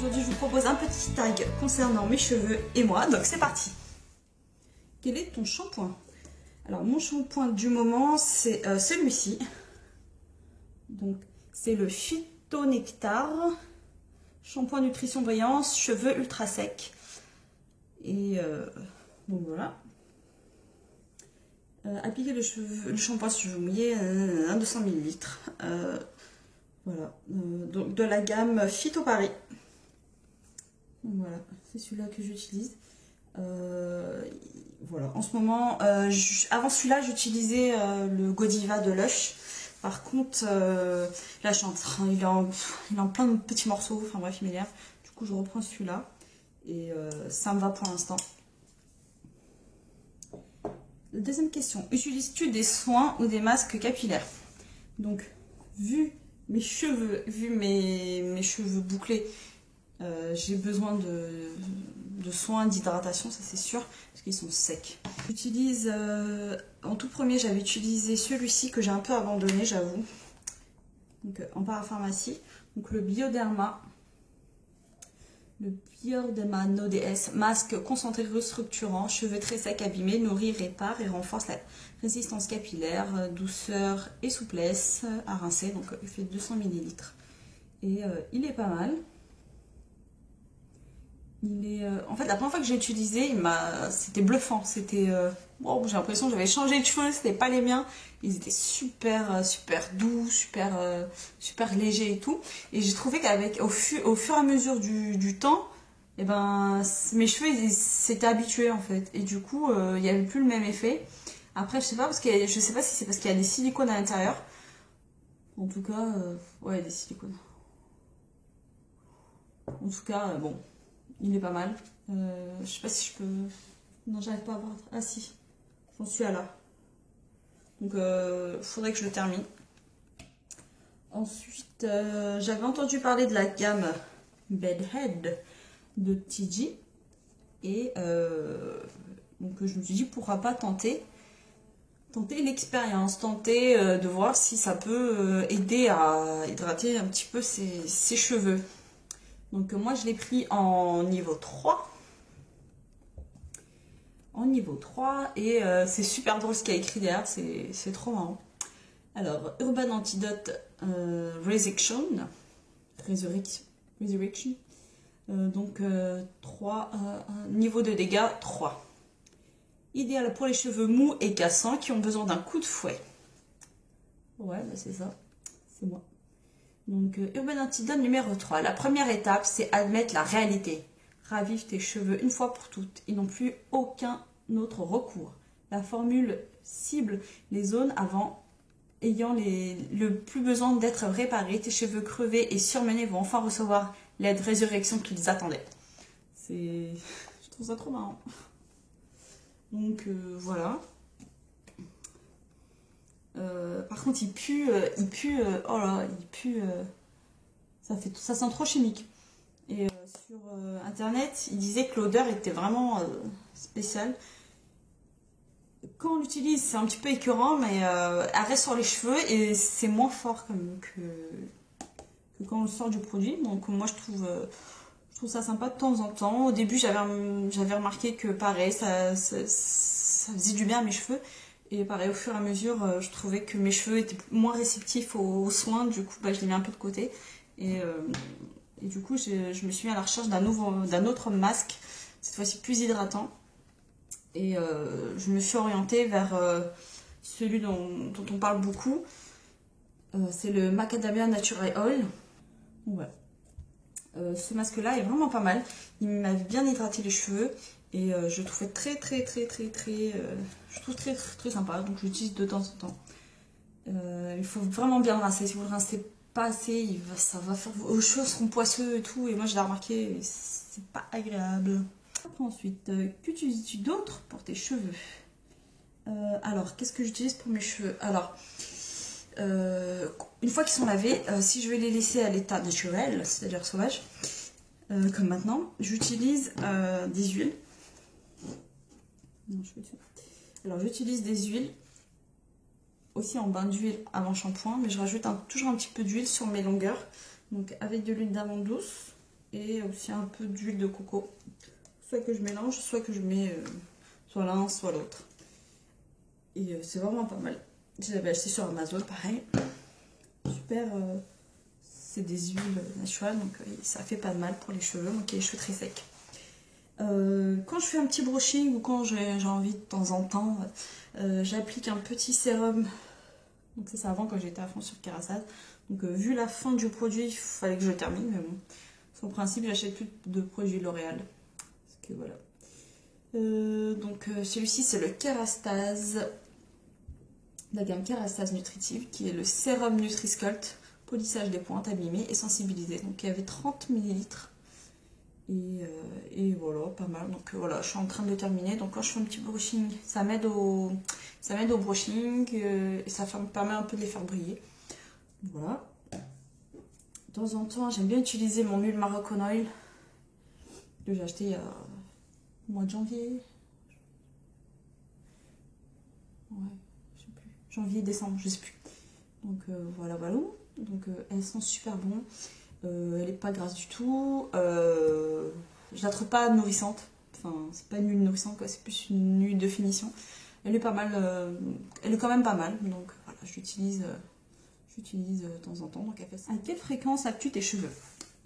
Aujourd'hui, je vous propose un petit tag concernant mes cheveux et moi, donc c'est parti. Quel est ton shampoing? Alors, mon shampoing du moment, c'est celui-ci. Donc, c'est le Phytonectar, shampoing nutrition brillance, cheveux ultra secs. Et donc voilà. Appliquer le shampoing sur cheveux mouillés, 200 ml. Voilà, donc de la gamme Phyto Paris. Voilà, c'est celui-là que j'utilise. Voilà, en ce moment, avant celui-là, j'utilisais le Godiva de Lush. Par contre, là, je suis en train, il est en plein de petits morceaux. Enfin bref, il m'énerve. Du coup, je reprends celui-là. Et ça me va pour l'instant. Deuxième question. Utilises-tu des soins ou des masques capillaires? Donc, vu mes cheveux, mes cheveux bouclés, j'ai besoin de soins, d'hydratation, ça c'est sûr, parce qu'ils sont secs. J'utilise, en tout premier, j'avais utilisé celui-ci que j'ai un peu abandonné, j'avoue. Donc en parapharmacie, donc le Bioderma. Le Bioderma No DS, masque concentré restructurant, cheveux très secs abîmés, nourrit, répare et renforce la résistance capillaire, douceur et souplesse à rincer. Donc il fait 200 ml. Et il est pas mal. Il est, en fait, la première fois que j'ai utilisé, c'était bluffant. C'était, wow, j'ai l'impression que j'avais changé de cheveux, c'était pas les miens. Ils étaient super doux, super légers et tout. Et j'ai trouvé qu'avec au fur et à mesure du temps, et ben, mes cheveux ils s'étaient habitués en fait. Et du coup, il n'y avait plus le même effet. Après, je sais pas je sais pas si c'est parce qu'il y a des silicones à l'intérieur. En tout cas, ouais, des silicones. En tout cas, bon. Il est pas mal. Je sais pas si je peux... Non, j'arrive pas à voir. Ah si, j'en suis à là. Donc, faudrait que je le termine. Ensuite, j'avais entendu parler de la gamme Bedhead de TG. Et donc, je me suis dit, pourquoi pas tenter l'expérience, tenter de voir si ça peut aider à hydrater un petit peu ses cheveux. Donc moi je l'ai pris en niveau 3. En niveau 3 et c'est super drôle ce qu'il y a écrit derrière, c'est trop marrant. Alors Urban Antidote Resurrection. Donc 3, niveau de dégâts 3. Idéal pour les cheveux mous et cassants qui ont besoin d'un coup de fouet. Ouais, bah c'est ça, c'est moi. Donc, Urban Antidote numéro 3. La première étape, c'est admettre la réalité. Ravive tes cheveux une fois pour toutes. Ils n'ont plus aucun autre recours. La formule cible les zones ayant le plus besoin d'être réparés. Tes cheveux crevés et surmenés vont enfin recevoir l'aide résurrection qu'ils attendaient. Je trouve ça trop marrant. Donc, voilà. Par contre, il pue, oh là, il pue, ça sent trop chimique. Et sur internet, il disait que l'odeur était vraiment spéciale. Quand on l'utilise, c'est un petit peu écœurant, mais elle reste sur les cheveux et c'est moins fort que quand on le sort du produit. Donc moi, je trouve ça sympa de temps en temps. Au début, j'avais remarqué que pareil, ça faisait du bien à mes cheveux. Et pareil, au fur et à mesure, je trouvais que mes cheveux étaient moins réceptifs aux soins. Du coup, bah, je les mets un peu de côté. Et du coup, je me suis mis à la recherche d'un autre masque, cette fois-ci plus hydratant. Et je me suis orientée vers celui dont on parle beaucoup. C'est le Macadamia Natural Oil. Ouais. Ce masque-là est vraiment pas mal. Il m'avait bien hydraté les cheveux. Et je le trouvais je trouve très sympa, donc je l'utilise de temps en temps. Il faut vraiment bien le rincer. Si vous le rincez pas assez, ça va faire vos cheveux seront poisseux et tout. Et moi je l'ai remarqué, c'est pas agréable. Après, ensuite, qu'utilises-tu d'autre pour tes cheveux? Alors, qu'est-ce que j'utilise pour mes cheveux? Alors, une fois qu'ils sont lavés, si je vais les laisser à l'état naturel, c'est-à-dire sauvage, comme maintenant, j'utilise des huiles. Alors j'utilise des huiles aussi en bain d'huile avant shampoing, mais je rajoute toujours un petit peu d'huile sur mes longueurs, donc avec de l'huile d'amande douce et aussi un peu d'huile de coco. Soit que je mélange, soit que je mets soit l'un, soit l'autre. Et c'est vraiment pas mal. Je l'avais acheté sur Amazon, pareil. Super, c'est des huiles naturelles, donc ça fait pas de mal pour les cheveux, donc il y a les cheveux très secs. Quand je fais un petit brushing ou quand j'ai envie de temps en temps, j'applique un petit sérum. Donc ça, c'est avant quand j'étais à fond sur Kérastase. Donc vu la fin du produit, il fallait que je le termine, mais bon. Sur le principe, j'achète plus de produits L'Oréal. Parce que voilà. Donc celui-ci, c'est le Kérastase. La gamme Kérastase Nutritive, qui est le sérum Nutri-Sculpt, polissage des pointes abîmées et sensibilisé. Donc il y avait 30 ml. Et voilà, pas mal. Donc voilà, je suis en train de le terminer. Donc quand je fais un petit brushing, ça m'aide au brushing et ça me permet un peu de les faire briller. Voilà. De temps en temps, j'aime bien utiliser mon huile Moroccan Oil que j'ai acheté il y a au mois de janvier. Ouais, je sais plus. Janvier, décembre, je sais plus. Donc voilà, voilà. Donc elles sont super bonnes. Elle n'est pas grasse du tout. Je la trouve pas nourrissante. Enfin, c'est pas une huile nourrissante, quoi. C'est plus une huile de finition. Elle est pas mal. Elle est quand même pas mal. Donc voilà, j'utilise de temps en temps. Donc elle fait ça. À quelle fréquence as-tu tes cheveux?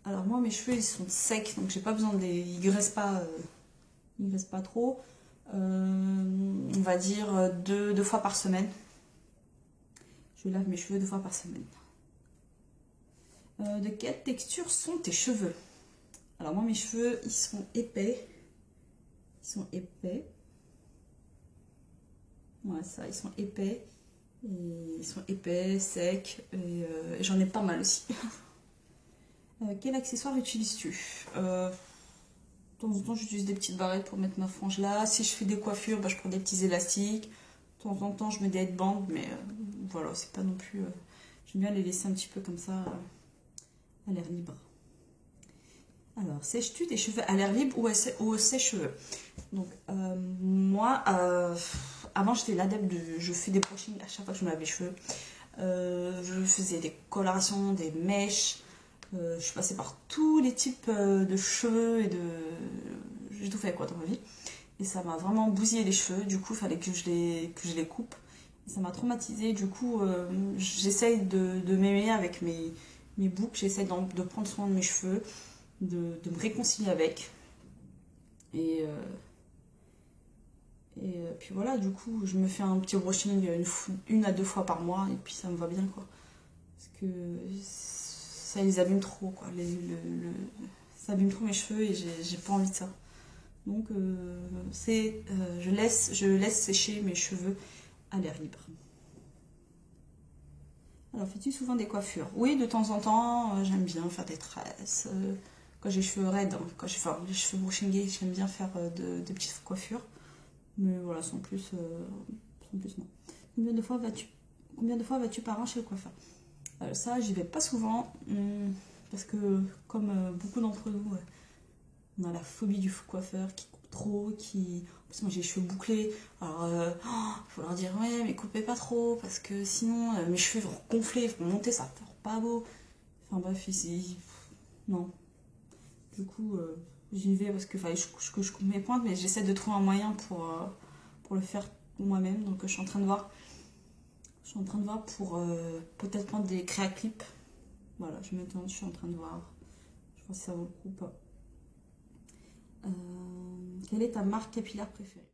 Alors moi, mes cheveux, ils sont secs, donc j'ai pas besoin de les. Ils graissent pas trop. On va dire deux fois par semaine. Je lave mes cheveux 2 fois par semaine. De quelle texture sont tes cheveux? Alors moi, mes cheveux, ils sont épais. Ouais, ça, ils sont épais. Ils sont épais, secs. Et j'en ai pas mal aussi. Quel accessoire utilises-tu? De temps en temps, j'utilise des petites barrettes pour mettre ma frange là. Si je fais des coiffures, bah, je prends des petits élastiques. De temps en temps, je mets des headbands, mais voilà, c'est pas non plus... J'aime bien les laisser un petit peu comme ça, à l'air libre. Alors, sèches-tu tes cheveux à l'air libre ou au sèche-cheveux? Donc, moi, avant, j'étais l'adepte de... Je fais des brushings à chaque fois que je me lave les cheveux. Je faisais des colorations, des mèches. Je suis passée par tous les types de cheveux et de... J'ai tout fait, quoi, dans ma vie. Et ça m'a vraiment bousillé les cheveux. Du coup, il fallait que je les coupe. Et ça m'a traumatisée. Du coup, j'essaye de m'aimer avec mes boucles. J'essaye de prendre soin de mes cheveux, de me réconcilier avec. Et puis voilà, du coup, je me fais un petit brushing une à 2 fois par mois. Et puis ça me va bien, quoi. Parce que ça les abîme trop, quoi. Ça abîme trop mes cheveux et j'ai pas envie de ça. Donc je laisse sécher mes cheveux à l'air libre. Alors, fais-tu souvent des coiffures? Oui, de temps en temps, j'aime bien faire des tresses. Quand j'ai les cheveux raides, hein, quand j'ai les cheveux brushingés, j'aime bien faire de petites coiffures. Mais voilà, sans plus non. Combien de fois vas-tu par an chez le coiffeur? Ça, j'y vais pas souvent. Parce que, comme beaucoup d'entre nous, on a la phobie du coiffeur qui coupe trop, qui... En plus, moi, j'ai les cheveux bouclés. Alors, faut leur dire, ouais, mais coupez pas trop, parce que sinon, mes cheveux vont gonfler, vont monter, ça va faire pas beau. Enfin, bref, ici... Non. Du coup, j'y vais parce que que je coupe mes pointes, mais j'essaie de trouver un moyen pour le faire moi-même. Donc, je suis en train de voir. Pour peut-être prendre des créa clips. Voilà, je suis en train de voir. Je pense que ça vaut le coup ou pas. Quelle est ta marque capillaire préférée?